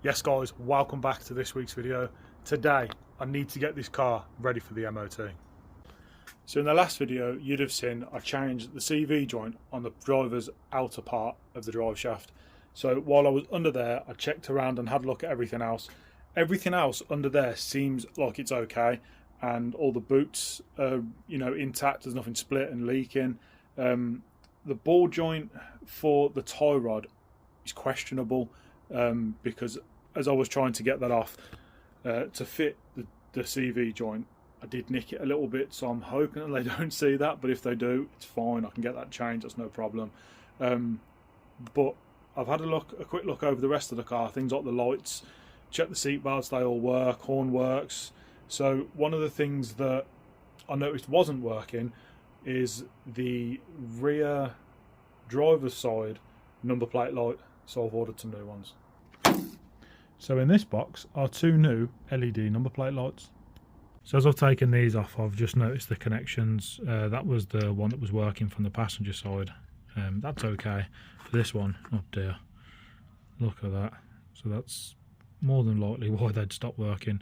Yes guys, welcome back to this week's video. Today I need to get this car ready for the MOT. So in the last video you'd have seen I changed the CV joint on the driver's outer part of the drive shaft. So while I was under there I checked around and had a look at everything else. Everything else under there seems like it's okay, and all the boots are intact, there's nothing split and leaking. The ball joint for the tie rod is questionable because as I was trying to get that off to fit the CV joint, I did nick it a little bit, so I'm hoping that they don't see that, but if they do, it's fine, I can get that changed, that's no problem. But I've had a quick look over the rest of the car, things like the lights, check the seat belts, they all work, horn works. So one of the things that I noticed wasn't working is the rear driver's side number plate light, so I've ordered some new ones. So in this box are two new LED number plate lights. So as I've taken these off, I've just noticed the connections. That was the one that was working from the passenger side. That's okay. For this one, oh dear, look at that. So that's more than likely why they'd stop working.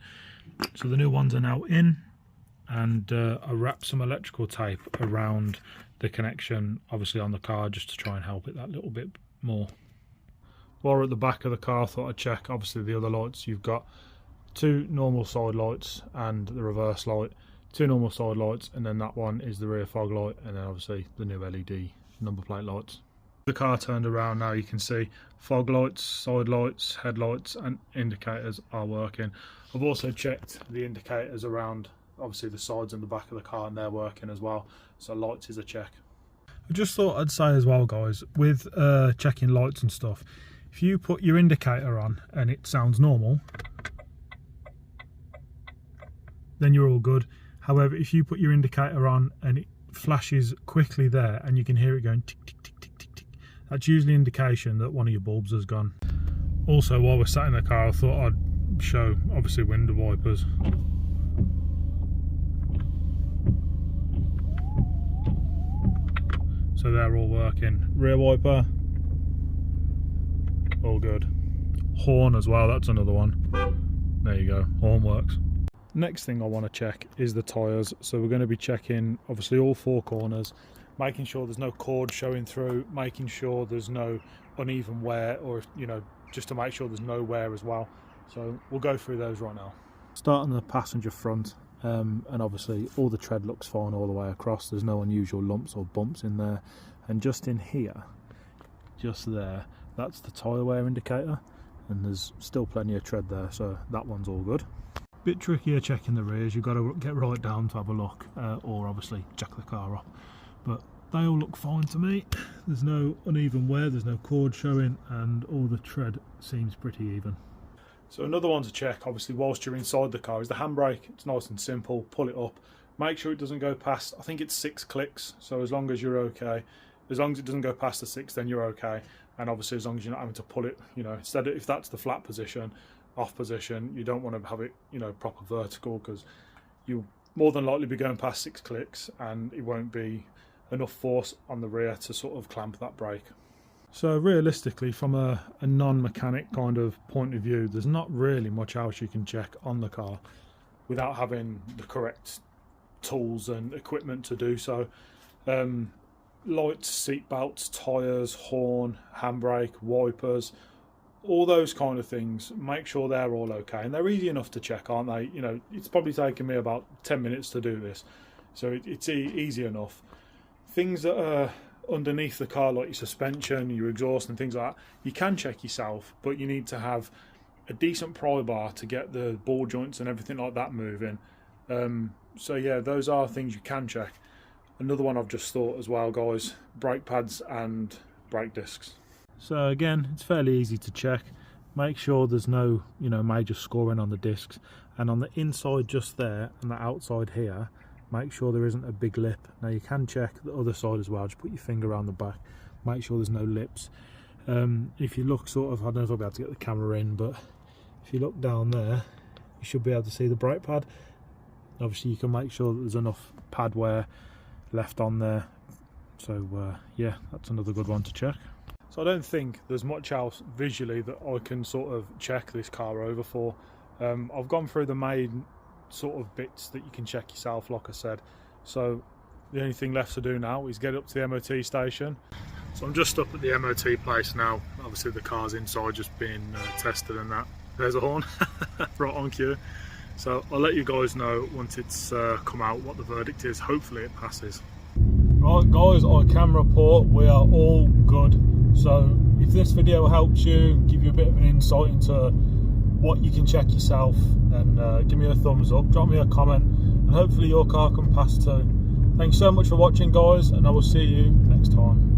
So the new ones are now in, and I wrapped some electrical tape around the connection, obviously on the car, just to try and help it that little bit more. While we're at the back of the car, I thought I'd check obviously the other lights. You've got two normal side lights and the reverse light, two normal side lights, and then that one is the rear fog light, and then obviously the new LED number plate lights. The car turned around now, you can see fog lights, side lights, headlights and indicators are working. I've also checked the indicators around obviously the sides and the back of the car, and they're working as well, so lights is a check. I just thought I'd say as well guys, with checking lights and stuff, if you put your indicator on and it sounds normal, then you're all good. However, if you put your indicator on and it flashes quickly there and you can hear it going tick tick tick tick tick tick, that's usually an indication that one of your bulbs has gone. Also, while we're sat in the car, I thought I'd show obviously window wipers. So they're all working. Rear wiper, all good. Horn as well, that's another one. There you go, horn works. Next thing I want to check is the tyres. So we're going to be checking obviously all four corners, making sure there's no cord showing through, making sure there's no uneven wear, or just to make sure there's no wear as well. So we'll go through those right now. Starting the passenger front, and obviously all the tread looks fine all the way across, there's no unusual lumps or bumps in there. And just in here, just there, that's the tyre wear indicator, and there's still plenty of tread there, so that one's all good. Bit trickier checking the rears, you've got to get right down to have a look, or obviously jack the car up, but they all look fine to me. There's no uneven wear, there's no cord showing, and all the tread seems pretty even. So another one to check obviously whilst you're inside the car is the handbrake. It's nice and simple, pull it up, make sure it doesn't go past, I think it's 6 clicks, so as long as you're okay, as long as it doesn't go past the 6, then you're okay. And obviously as long as you're not having to pull it, instead of, if that's the flat position, off position, you don't want to have it proper vertical, because you'll more than likely be going past 6 clicks and it won't be enough force on the rear to sort of clamp that brake. So realistically, from a non-mechanic kind of point of view, there's not really much else you can check on the car without having the correct tools and equipment to do so. Lights, seat belts, tyres, horn, handbrake, wipers, all those kind of things, make sure they're all okay. And they're easy enough to check, aren't they? It's probably taken me about 10 minutes to do this, so it's easy enough. Things that are underneath the car, like your suspension, your exhaust and things like that, you can check yourself, but you need to have a decent pry bar to get the ball joints and everything like that moving. So yeah, those are things you can check. Another one I've just thought as well guys, brake pads and brake discs. So again, it's fairly easy to check. Make sure there's no major scoring on the discs, and on the inside just there and the outside here, make sure there isn't a big lip. Now you can check the other side as well, just put your finger around the back, make sure there's no lips. If you look sort of, I don't know if I'll be able to get the camera in, but if you look down there, you should be able to see the brake pad. Obviously you can make sure that there's enough pad wear left on there. So yeah, that's another good one to check. So I don't think there's much else visually that I can sort of check this car over for. I've gone through the main sort of bits that you can check yourself, like I said. So the only thing left to do now is get up to the MOT station. So I'm just up at the MOT place now. Obviously the car's inside just being tested and that. There's a horn, right on cue. So I'll let you guys know once it's come out what the verdict is. Hopefully it passes. Right guys, I can report we are all good. So if this video helps you, give you a bit of an insight into what you can check yourself, and give me a thumbs up, drop me a comment, and hopefully your car can pass too. Thanks so much for watching guys, and I will see you next time.